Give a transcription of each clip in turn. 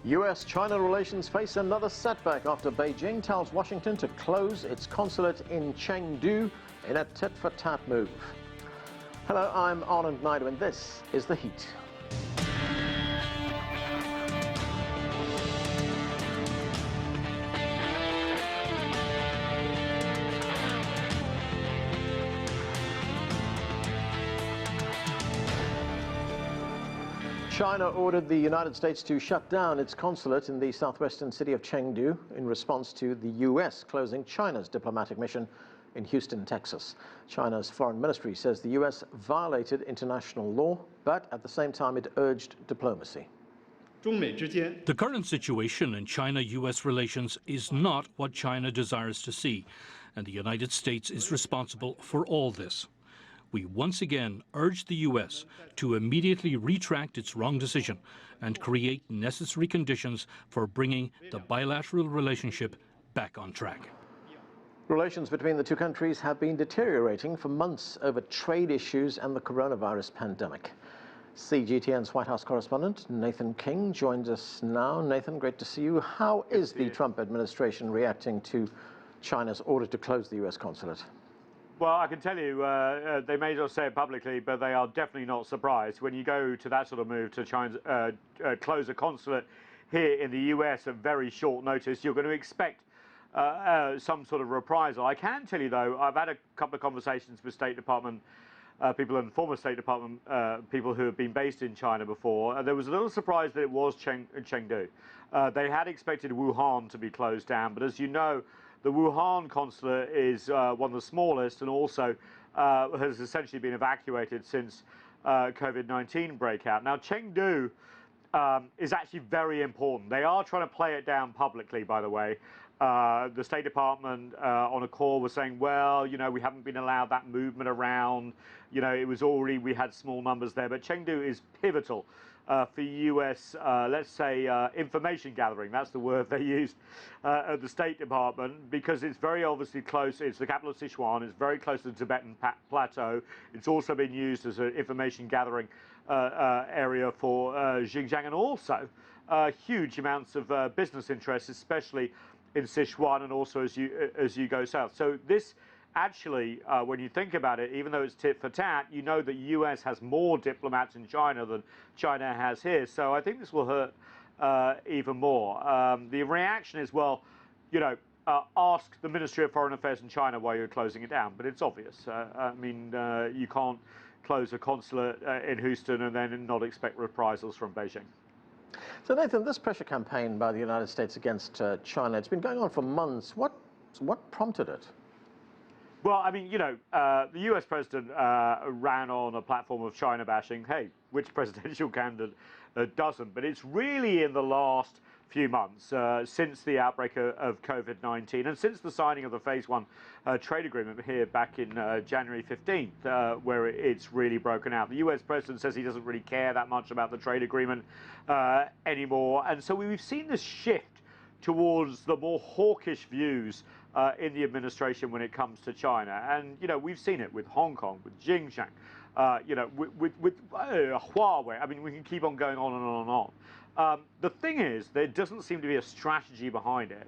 US-China relations face another setback after Beijing tells Washington to close its consulate in Chengdu in a tit-for-tat move. Hello, I'm Anand Naidu and this is The Heat. China ordered the United States to shut down its consulate in the southwestern city of Chengdu in response to the US closing China's diplomatic mission in Houston, Texas. China's foreign ministry says the US violated international law, but at the same time it urged diplomacy. The current situation in China-US relations is not what China desires to see, and the United States is responsible for all this. We once again urge the U.S. to immediately retract its wrong decision and create necessary conditions for bringing the bilateral relationship back on track. Relations between the two countries have been deteriorating for months over trade issues and the coronavirus pandemic. CGTN's White House correspondent Nathan King joins us now. Nathan, great to see you. How is the Trump administration reacting to China's order to close the U.S. consulate? Well, I can tell you, they may not say it publicly, but they are definitely not surprised. When you go to that sort of move to China's, close a consulate here in the US at very short notice, you're going to expect some sort of reprisal. I can tell you, though, I've had a couple of conversations with State Department people and former State Department people who have been based in China before. There was a little surprise that it was Chengdu. They had expected Wuhan to be closed down, but as you know, the Wuhan consulate is one of the smallest and also has essentially been evacuated since COVID-19 breakout. Now, Chengdu is actually very important. They are trying to play it down publicly, by the way. The State Department on a call was saying, well, you know, we haven't been allowed that movement around. You know, it was already, we had small numbers there. But Chengdu is pivotal for US, let's say, information gathering. That's the word they used at the State Department, because it's very obviously close. It's the capital of Sichuan. It's very close to the Tibetan Plateau. It's also been used as an information gathering area for Xinjiang, and also huge amounts of business interests, especially in Sichuan and also as you go south. So this actually, when you think about it, even though it's tit for tat, you know that US has more diplomats in China than China has here. So I think this will hurt even more. The reaction is, well, you know, ask the Ministry of Foreign Affairs in China why you're closing it down. But it's obvious. I mean, you can't close a consulate in Houston and then not expect reprisals from Beijing. So Nathan, this pressure campaign by the United States against China, it's been going on for months. What prompted it? Well, I mean, you know, the US president ran on a platform of China bashing. Hey, which presidential candidate doesn't? But it's really in the last few months since the outbreak of COVID-19 and since the signing of the Phase 1 trade agreement here back in January 15th, where it's really broken out. The US president says he doesn't really care that much about the trade agreement anymore. And so we've seen this shift towards the more hawkish views in the administration when it comes to China. And, you know, we've seen it with Hong Kong, with Xinjiang, you know, with Huawei. I mean, we can keep on going on and on and on. The thing is, there doesn't seem to be a strategy behind it,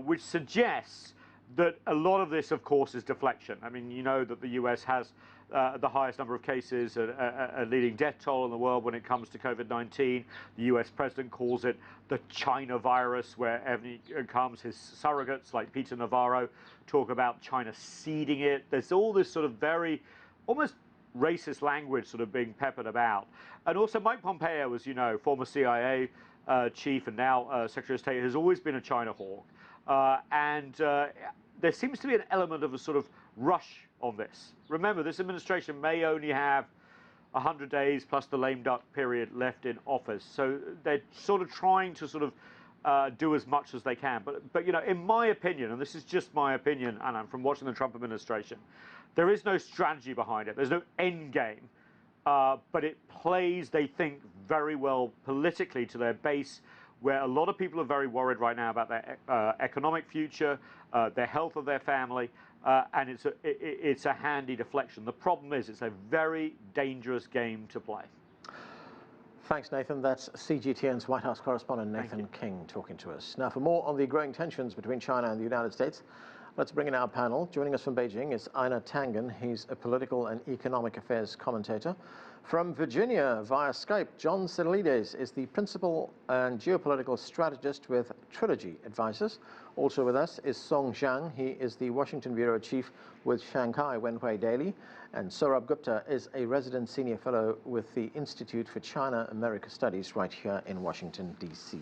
which suggests that a lot of this, of course, is deflection. I mean, you know that the US has the highest number of cases, a leading death toll in the world when it comes to COVID-19. The US president calls it the China virus, wherever he comes. His surrogates, like Peter Navarro, talk about China seeding it. There's all this sort of very, almost racist language sort of being peppered about. And also Mike Pompeo, as you know, former CIA chief and now Secretary of State, has always been a China hawk. There seems to be an element of a sort of rush on this. Remember, this administration may only have 100 days plus the lame duck period left in office. So they're sort of trying to sort of do as much as they can. But you know, in my opinion, and this is just my opinion, and I'm from watching the Trump administration, there is no strategy behind it. There's no end game. But it plays, they think, very well politically to their base, where a lot of people are very worried right now about their economic future, their health of their family, and it's a handy deflection. The problem is it's a very dangerous game to play. Thanks, Nathan. That's CGTN's White House correspondent Nathan King talking to us. Now, for more on the growing tensions between China and the United States, let's bring in our panel. Joining us from Beijing is Einar Tangen. He's a political and economic affairs commentator. From Virginia via Skype, John Sitilides is the principal and geopolitical strategist with Trilogy Advisors. Also with us is Zhang. He is the Washington bureau chief with Shanghai Wenhui Daily. And Sourabh Gupta is a resident senior fellow with the Institute for China-America Studies right here in Washington, D.C.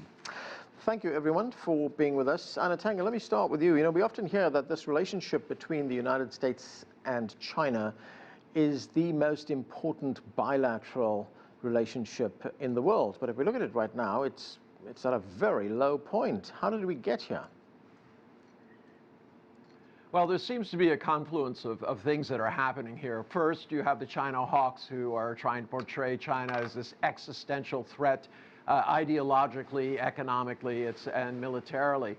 Thank you, everyone, for being with us. Einar Tangen, let me start with you. You know, we often hear that this relationship between the United States and China is the most important bilateral relationship in the world. But if we look at it right now, it's at a very low point. How did we get here? Well, there seems to be a confluence of things that are happening here. First, you have the China hawks who are trying to portray China as this existential threat, ideologically, economically, and militarily.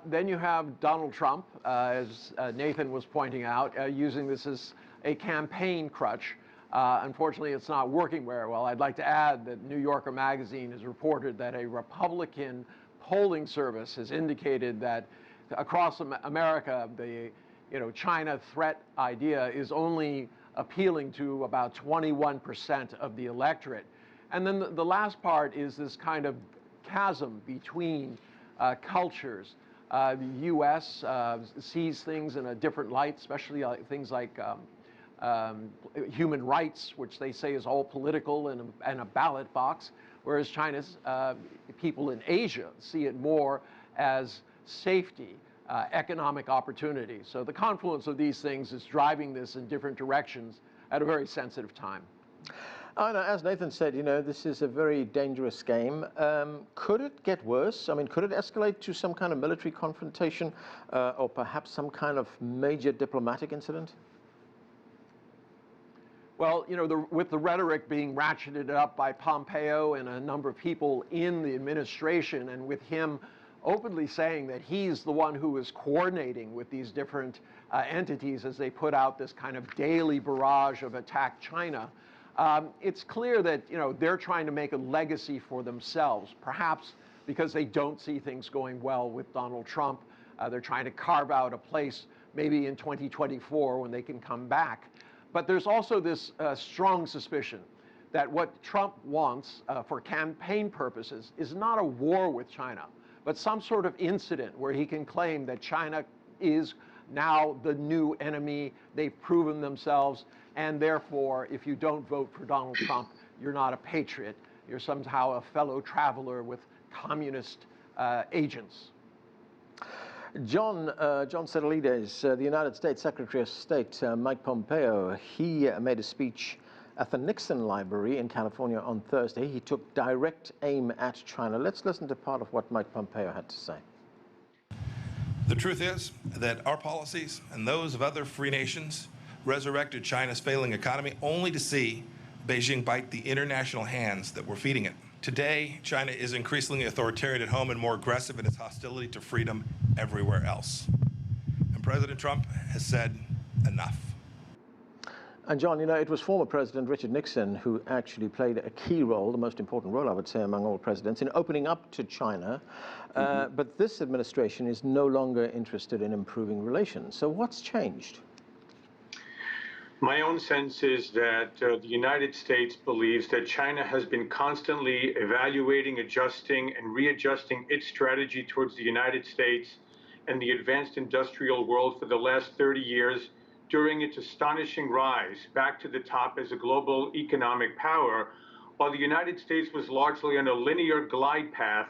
Then you have Donald Trump, as Nathan was pointing out, using this as a campaign crutch. Unfortunately, it's not working very well. I'd like to add that New Yorker magazine has reported that a Republican polling service has indicated that across America, the China threat idea is only appealing to about 21% of the electorate. And then the last part is this kind of chasm between cultures. The U.S. Sees things in a different light, especially things like human rights, which they say is all political and a ballot box, whereas China's people in Asia see it more as safety, economic opportunity. So the confluence of these things is driving this in different directions at a very sensitive time. As Nathan said, you know, this is a very dangerous game. Could it get worse? I mean, could it escalate to some kind of military confrontation or perhaps some kind of major diplomatic incident? Well, you know, with the rhetoric being ratcheted up by Pompeo and a number of people in the administration, and with him openly saying that he's the one who is coordinating with these different entities as they put out this kind of daily barrage of attack China, it's clear that, you know, they're trying to make a legacy for themselves, perhaps because they don't see things going well with Donald Trump. They're trying to carve out a place maybe in 2024 when they can come back. But there's also this strong suspicion that what Trump wants for campaign purposes is not a war with China, but some sort of incident where he can claim that China is now the new enemy, they've proven themselves, and therefore, if you don't vote for Donald Trump, you're not a patriot. You're somehow a fellow traveler with communist agents. John Sitilides, the United States Secretary of State, Mike Pompeo, he made a speech at the Nixon Library in California on Thursday. He took direct aim at China. Let's listen to part of what Mike Pompeo had to say. The truth is that our policies and those of other free nations resurrected China's failing economy only to see Beijing bite the international hands that were feeding it. Today, China is increasingly authoritarian at home and more aggressive in its hostility to freedom everywhere else. And President Trump has said enough. And John, you know, it was former President Richard Nixon who actually played a key role, the most important role, I would say, among all presidents, in opening up to China. But this administration is no longer interested in improving relations. So what's changed? My own sense is that the United States believes that China has been constantly evaluating, adjusting, and readjusting its strategy towards the United States and the advanced industrial world for the last 30 years during its astonishing rise back to the top as a global economic power, while the United States was largely on a linear glide path,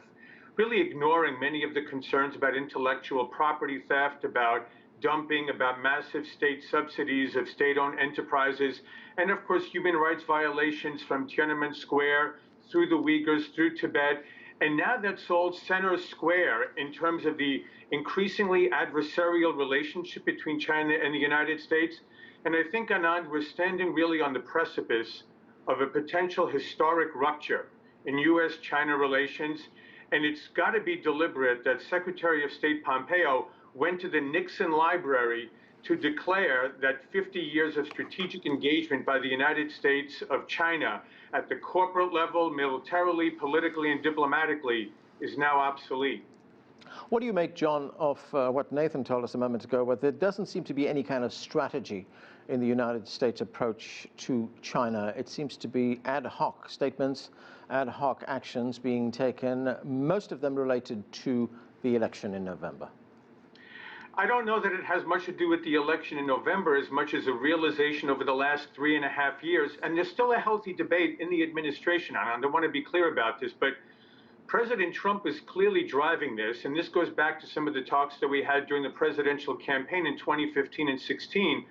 really ignoring many of the concerns about intellectual property theft, about dumping, about massive state subsidies of state-owned enterprises, and of course human rights violations from Tiananmen Square through the Uyghurs, through Tibet. And now that's all center square in terms of the increasingly adversarial relationship between China and the United States. And I think, Anand, we're standing really on the precipice of a potential historic rupture in U.S.-China relations. And it's got to be deliberate that Secretary of State Pompeo went to the Nixon Library to declare that 50 years of strategic engagement by the United States of China at the corporate level, militarily, politically, and diplomatically is now obsolete. What do you make, John, of what Nathan told us a moment ago, where there doesn't seem to be any kind of strategy in the United States approach to China? It seems to be ad hoc statements, ad hoc actions being taken, most of them related to the election in November. I don't know that it has much to do with the election in November as much as a realization over the last 3.5 years, and there's still a healthy debate in the administration, and I don't want to be clear about this, but President Trump is clearly driving this, and this goes back to some of the talks that we had during the presidential campaign in 2015 and 16.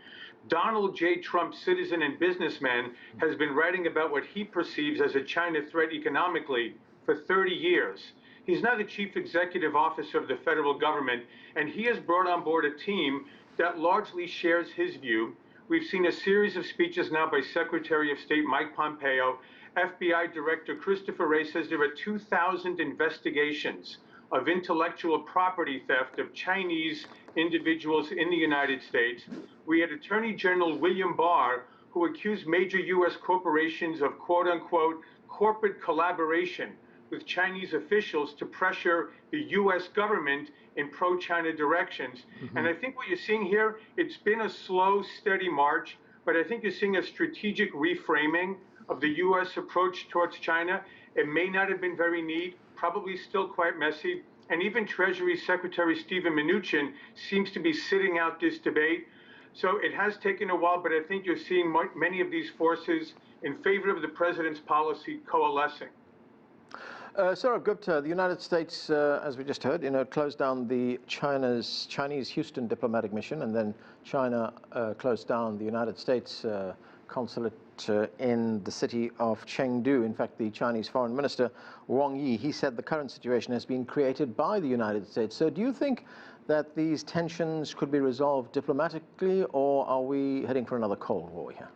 Donald J. Trump, citizen and businessman, has been writing about what he perceives as a China threat economically for 30 years. He's now the chief executive officer of the federal government, and he has brought on board a team that largely shares his view. We've seen a series of speeches now by Secretary of State Mike Pompeo. FBI Director Christopher Wray says there are 2,000 investigations of intellectual property theft of Chinese individuals in the United States. We had Attorney General William Barr, who accused major U.S. corporations of quote-unquote corporate collaboration with Chinese officials to pressure the U.S. government in pro-China directions. And I think what you're seeing here, it's been a slow, steady march, but I think you're seeing a strategic reframing of the U.S. approach towards China. It may not have been very neat, probably still quite messy, and even Treasury Secretary Steven Mnuchin seems to be sitting out this debate. So it has taken a while, but I think you're seeing many of these forces in favor of the president's policy coalescing. Sourabh Gupta, the United States, as we just heard, closed down the Chinese Houston diplomatic mission, and then China closed down the United States consulate in the city of Chengdu. In fact, the Chinese Foreign Minister, Wang Yi, he said the current situation has been created by the United States. So do you think that these tensions could be resolved diplomatically, or are we heading for another Cold War here?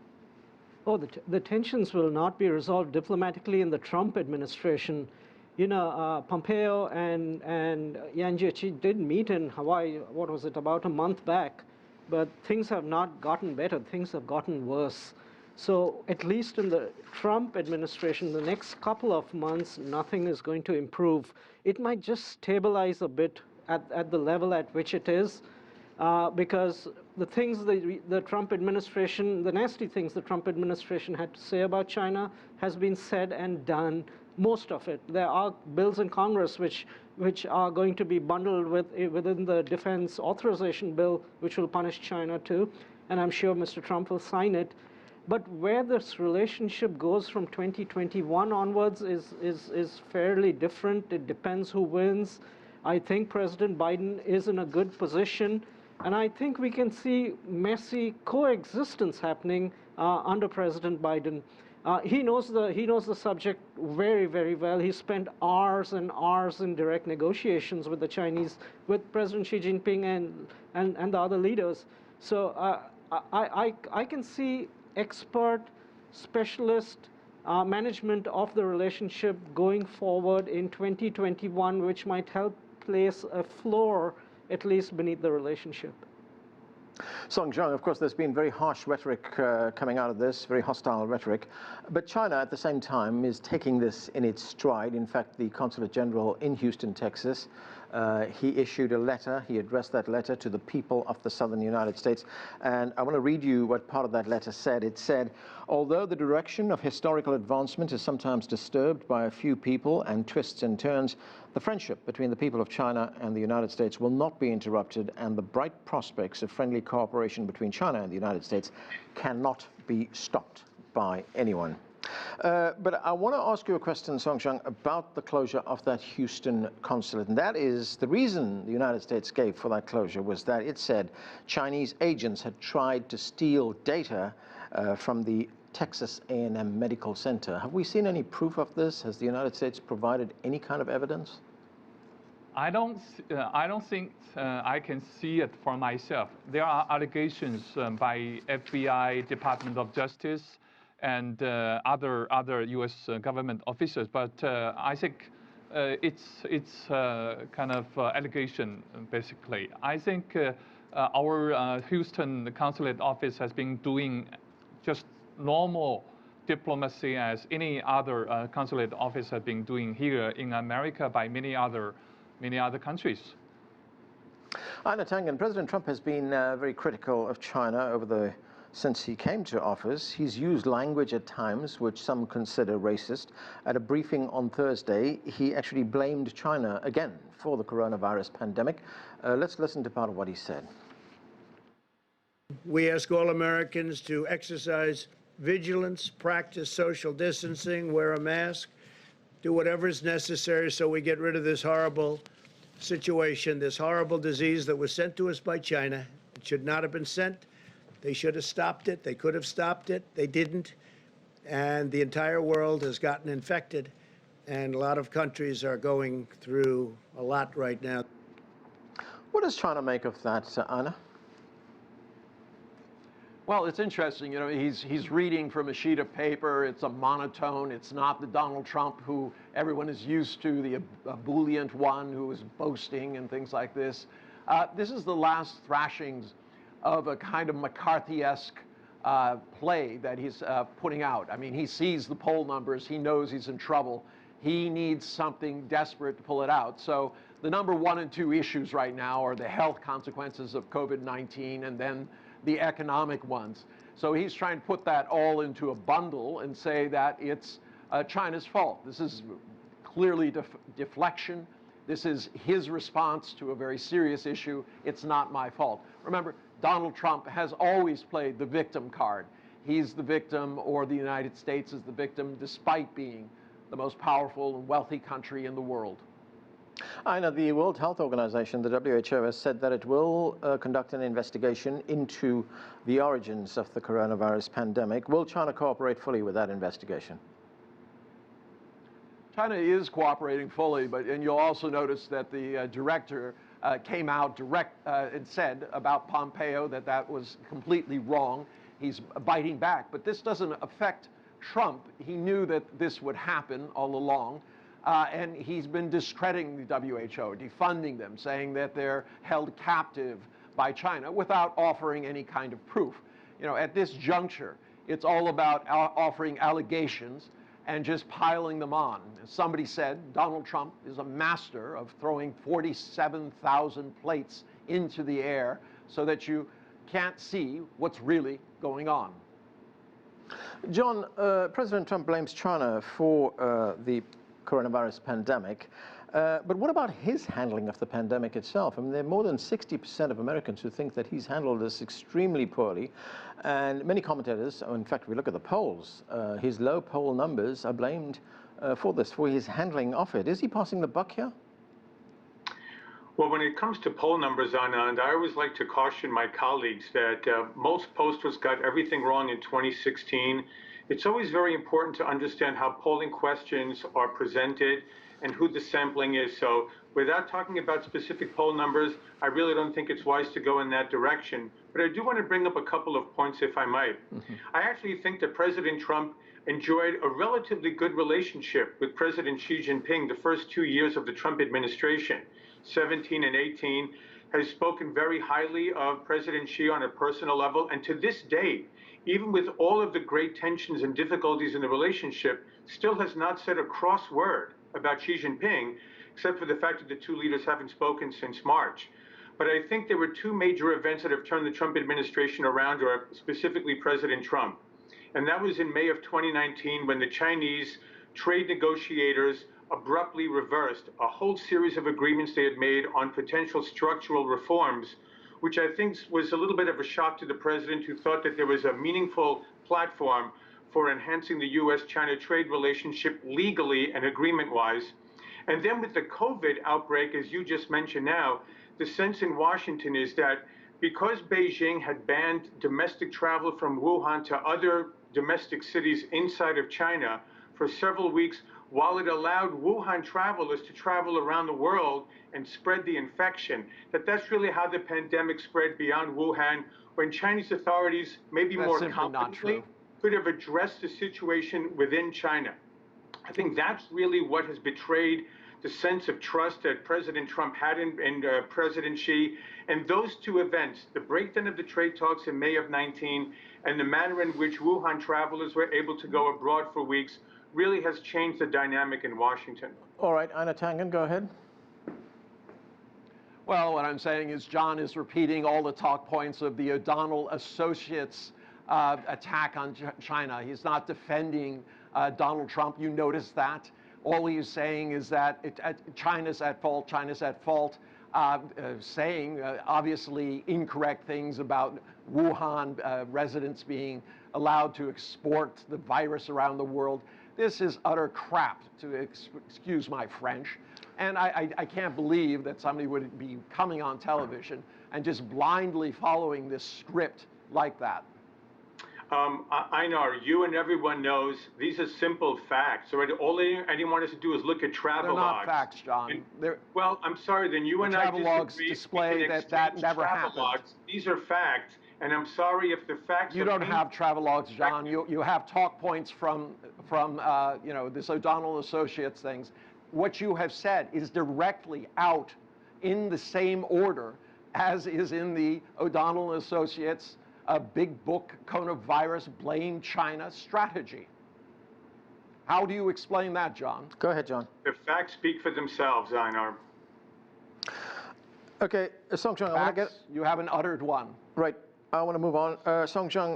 Oh, the tensions will not be resolved diplomatically in the Trump administration. Pompeo and Yang Jiechi did meet in Hawaii, what was it, about a month back, but things have not gotten better, things have gotten worse. So at least in the Trump administration, the next couple of months, nothing is going to improve. It might just stabilize a bit at the level at which it is, because the things the Trump administration, the nasty things the Trump administration had to say about China has been said and done, most of it. There are bills in Congress which are going to be bundled within the defense authorization bill, which will punish China too, and I'm sure Mr. Trump will sign it. But where this relationship goes from 2021 onwards is fairly different. It depends who wins. I think President Biden is in a good position, and I think we can see messy coexistence happening under President Biden. He knows the subject very, very well. He spent hours and hours in direct negotiations with the Chinese, with President Xi Jinping and the other leaders. So I can see expert, specialist management of the relationship going forward in 2021, which might help place a floor, at least, beneath the relationship. Zhang, of course, there's been very harsh rhetoric coming out of this, very hostile rhetoric. But China, at the same time, is taking this in its stride. In fact, the Consulate General in Houston, Texas, he issued a letter. He addressed that letter to the people of the southern United States. And I want to read you what part of that letter said. It said, although the direction of historical advancement is sometimes disturbed by a few people and twists and turns, the friendship between the people of China and the United States will not be interrupted, and the bright prospects of friendly cooperation between China and the United States cannot be stopped by anyone. But I want to ask you a question, Zhang, about the closure of that Houston consulate. And that is, the reason the United States gave for that closure was that it said Chinese agents had tried to steal data from the Texas A&M Medical Center. Have we seen any proof of this? Has the United States provided any kind of evidence? I don't think I can see it for myself. There are allegations by FBI, Department of Justice, and other U.S. government officials, but I think it's kind of allegation, basically. I think our Houston consulate office has been doing just normal diplomacy as any other consulate office has been doing here in America by many other countries. Einar Tangen, President Trump has been very critical of China since he came to office. He's used language at times which some consider racist. At a briefing on Thursday, he actually blamed China again for the coronavirus pandemic. Let's listen to part of what he said. We ask all Americans to exercise vigilance, practice social distancing, wear a mask, do whatever is necessary so we get rid of this horrible situation, this horrible disease that was sent to us by China. It should not have been sent. They should have stopped it. They could have stopped it. They didn't. And the entire world has gotten infected. And a lot of countries are going through a lot right now. What does China make of that, Einar? Well, it's interesting. You know, he's reading from a sheet of paper. It's a monotone. It's not the Donald Trump who everyone is used to, the ebullient one who is boasting and things like this. This is the last thrashings of a kind of McCarthy-esque play that he's putting out. I mean, he sees the poll numbers. He knows he's in trouble. He needs something desperate to pull it out. So the number 1 and 2 issues right now are the health consequences of COVID-19 and then the economic ones. So he's trying to put that all into a bundle and say that it's China's fault. This is clearly deflection. This is his response to a very serious issue. It's not my fault. Remember, Donald Trump has always played the victim card. He's the victim, or the United States is the victim, despite being the most powerful and wealthy country in the world. Einar, the World Health Organization, the WHO, has said that it will conduct an investigation into the origins of the coronavirus pandemic. Will China cooperate fully with that investigation? China is cooperating fully, and you'll also notice that the director came out and said about Pompeo that that was completely wrong. He's biting back, but this doesn't affect Trump. He knew that this would happen all along. And he's been discrediting the WHO, defunding them, saying that they're held captive by China without offering any kind of proof. You know, at this juncture, it's all about offering allegations and just piling them on. As somebody said, Donald Trump is a master of throwing 47,000 plates into the air so that you can't see what's really going on. John, President Trump blames China for the coronavirus pandemic. But what about his handling of the pandemic itself? I mean, there are more than 60% of Americans who think that he's handled this extremely poorly. And many commentators, in fact, if we look at the polls, his low poll numbers are blamed for his handling of it. Is he passing the buck here? Well, when it comes to poll numbers, Anand, I always like to caution my colleagues that most pollsters got everything wrong in 2016. It's always very important to understand how polling questions are presented and who the sampling is. So without talking about specific poll numbers, I really don't think it's wise to go in that direction. But I do want to bring up a couple of points, if I might. I actually think that President Trump enjoyed a relatively good relationship with President Xi Jinping the first 2 years of the Trump administration, 17 and 18, has spoken very highly of President Xi on a personal level. And to this day, even with all of the great tensions and difficulties in the relationship, still has not said a cross word about Xi Jinping, except for the fact that the two leaders haven't spoken since March. But I think there were two major events that have turned the Trump administration around, or specifically President Trump. And that was in May of 2019, when the Chinese trade negotiators abruptly reversed a whole series of agreements they had made on potential structural reforms, which I think was a little bit of a shock to the president, who thought that there was a meaningful platform for enhancing the U.S.-China trade relationship legally and agreement-wise. And then with the COVID outbreak, as you just mentioned now, the sense in Washington is that because Beijing had banned domestic travel from Wuhan to other domestic cities inside of China for several weeks, while it allowed Wuhan travelers to travel around the world and spread the infection, that's really how the pandemic spread beyond Wuhan, when Chinese authorities, maybe more competently, could have addressed the situation within China. I think that's really what has betrayed the sense of trust that President Trump had in President Xi. And those two events, the breakdown of the trade talks in May of 19 and the manner in which Wuhan travelers were able to go abroad for weeks, really has changed the dynamic in Washington. All right, Einar Tangen, go ahead. Well, what I'm saying is John is repeating all the talk points of the O'Donnell Associates attack on China. He's not defending Donald Trump. You notice that. All he's saying is that China's at fault, China's at fault, saying obviously incorrect things about Wuhan residents being allowed to export the virus around the world. This is utter crap, to excuse my French. And I can't believe that somebody would be coming on television and just blindly following this script like that. Einar, you and everyone knows these are simple facts. Right? All anyone wants to do is look at travel logs. They're not facts, John. Well, I'm sorry, then you and I disagree. Travel logs display that never happened. Logs. These are facts, and I'm sorry if the facts. You don't have travel logs, John. You have talk points from you know, this O'Donnell Associates things. What you have said is directly out in the same order as is in the O'Donnell Associates big book coronavirus blame China strategy. How do you explain that, John? Go ahead, John. The facts speak for themselves, Einar. Okay, Song Zhang, I want to get... You haven't uttered one. Right, I want to move on. Song Zhang,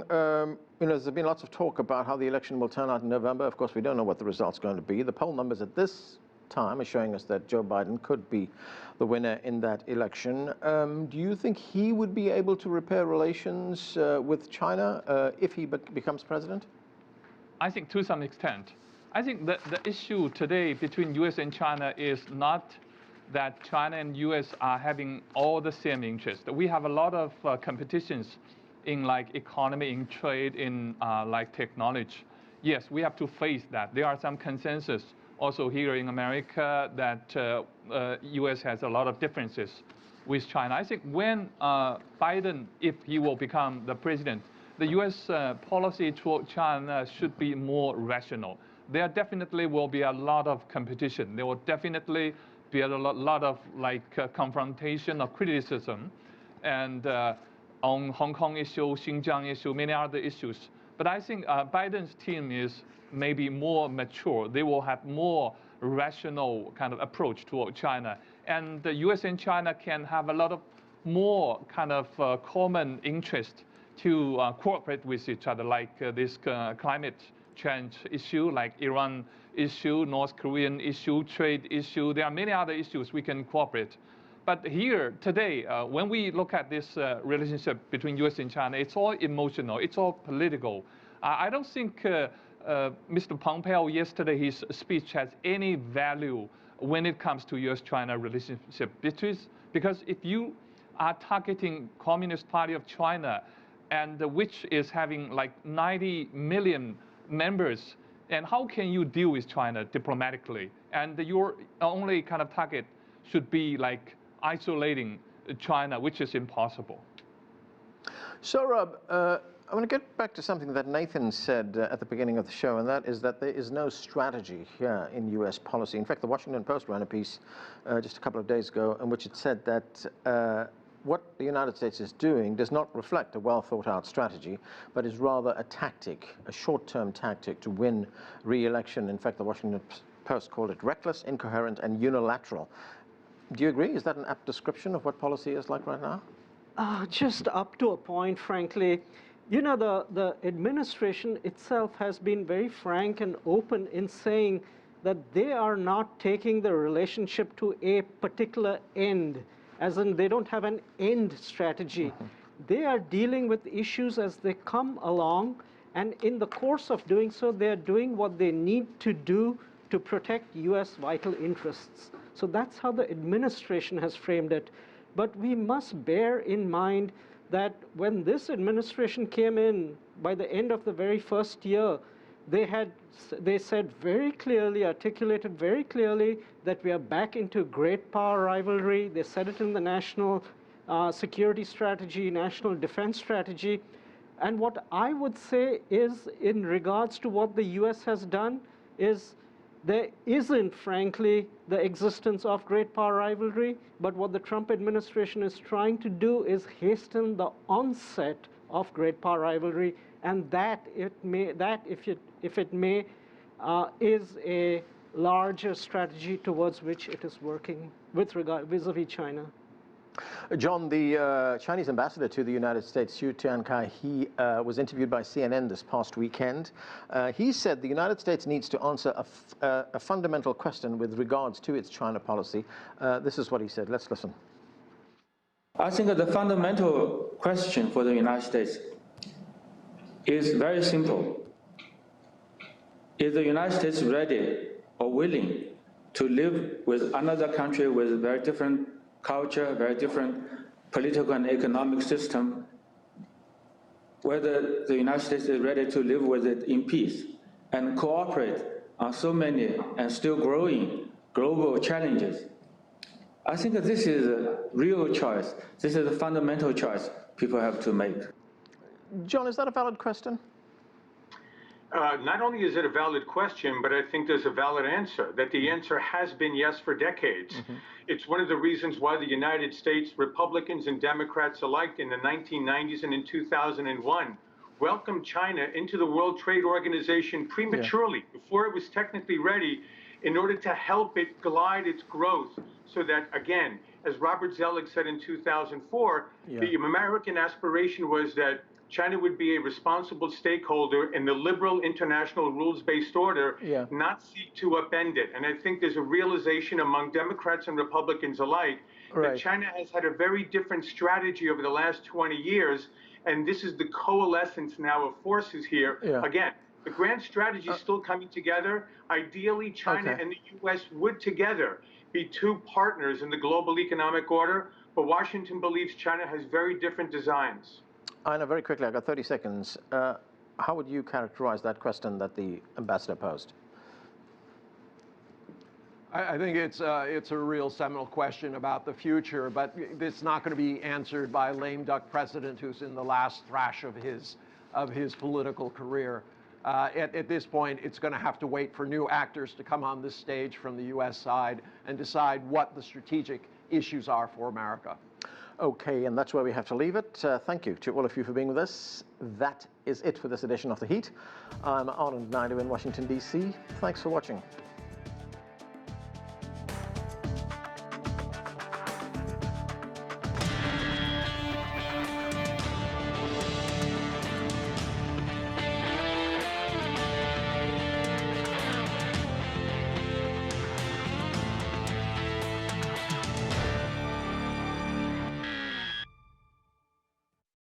you know, there's been lots of talk about how the election will turn out in November. Of course, we don't know what the result's going to be. The poll numbers at this time are showing us that Joe Biden could be the winner in that election. Do you think he would be able to repair relations with China if he becomes president? I think to some extent. I think that the issue today between U.S. and China is not that China and U.S. are having all the same interests. We have a lot of competitions in like economy, in trade, in like technology. Yes, we have to face that. There are some consensus also here in America that U.S. has a lot of differences with China. I think when Biden, if he will become the president, the U.S. Policy toward China should be more rational. There definitely will be a lot of competition. There will definitely be a lot of like confrontation or criticism, and on Hong Kong issue, Xinjiang issue, many other issues. But I think Biden's team is maybe more mature. They will have more rational kind of approach toward China. And the US and China can have a lot of more kind of common interest to cooperate with each other, like this climate change issue, like Iran issue, North Korean issue, trade issue. There are many other issues we can cooperate. But here, today, when we look at this relationship between US and China, it's all emotional, it's all political. I don't think Mr. Pompeo yesterday, his speech has any value when it comes to US-China relationship. Because if you are targeting Communist Party of China, and which is having like 90 million members, and how can you deal with China diplomatically? And your only kind of target should be like isolating China, which is impossible. Sourabh, I want to get back to something that Nathan said at the beginning of the show, and that is that there is no strategy here in U.S. policy. In fact, the Washington Post ran a piece just a couple of days ago in which it said that what the United States is doing does not reflect a well-thought-out strategy, but is rather a tactic, a short-term tactic to win re-election. In fact, the Washington Post called it reckless, incoherent, and unilateral. Do you agree? Is that an apt description of what policy is like right now? Just up to a point, frankly. You know, the administration itself has been very frank and open in saying that they are not taking the relationship to a particular end, as in they don't have an end strategy. They are dealing with issues as they come along, and in the course of doing so, they're doing what they need to do to protect US vital interests. So that's how the administration has framed it. But we must bear in mind that when this administration came in, by the end of the very first year, they said very clearly, articulated very clearly, that we are back into great power rivalry. They said it in the national security strategy, national defense strategy. And what I would say is, in regards to what the US has done, is there isn't, frankly, the existence of great power rivalry, but what the Trump administration is trying to do is hasten the onset of great power rivalry, and that, if it may, is a larger strategy towards which it is working with regard vis-a-vis China. John, the Chinese ambassador to the United States, Xu Tiankai, he was interviewed by CNN this past weekend. He said the United States needs to answer a fundamental question with regards to its China policy. This is what he said. Let's listen. I think the fundamental question for the United States is very simple. Is the United States ready or willing to live with another country with very different culture, very different political and economic system, whether the United States is ready to live with it in peace and cooperate on so many and still growing global challenges? I think that this is a real choice. This is a fundamental choice people have to make. John, is that a valid question? Not only is it a valid question, but I think there's a valid answer, that the answer has been yes for decades. It's one of the reasons why the United States, Republicans and Democrats alike in the 1990s and in 2001, welcomed China into the World Trade Organization prematurely, before it was technically ready, in order to help it glide its growth so that, again, as Robert Zoellick said in 2004, the American aspiration was that China would be a responsible stakeholder in the liberal international rules-based order, not seek to upend it. And I think there's a realization among Democrats and Republicans alike that China has had a very different strategy over the last 20 years, and this is the coalescence now of forces here. Again, the grand strategy is still coming together. Ideally, China and the U.S. would together be two partners in the global economic order, but Washington believes China has very different designs. Einar, very quickly, I've got 30 seconds. How would you characterize that question that the ambassador posed? I think it's a real seminal question about the future, but it's not going to be answered by a lame duck president who's in the last thrash of his political career. At this point, it's going to have to wait for new actors to come on this stage from the U.S. side and decide what the strategic issues are for America. Okay, and that's where we have to leave it. Thank you to all of you for being with us. That is it for this edition of The Heat. I'm Anand Naidu in Washington, D.C. Thanks for watching.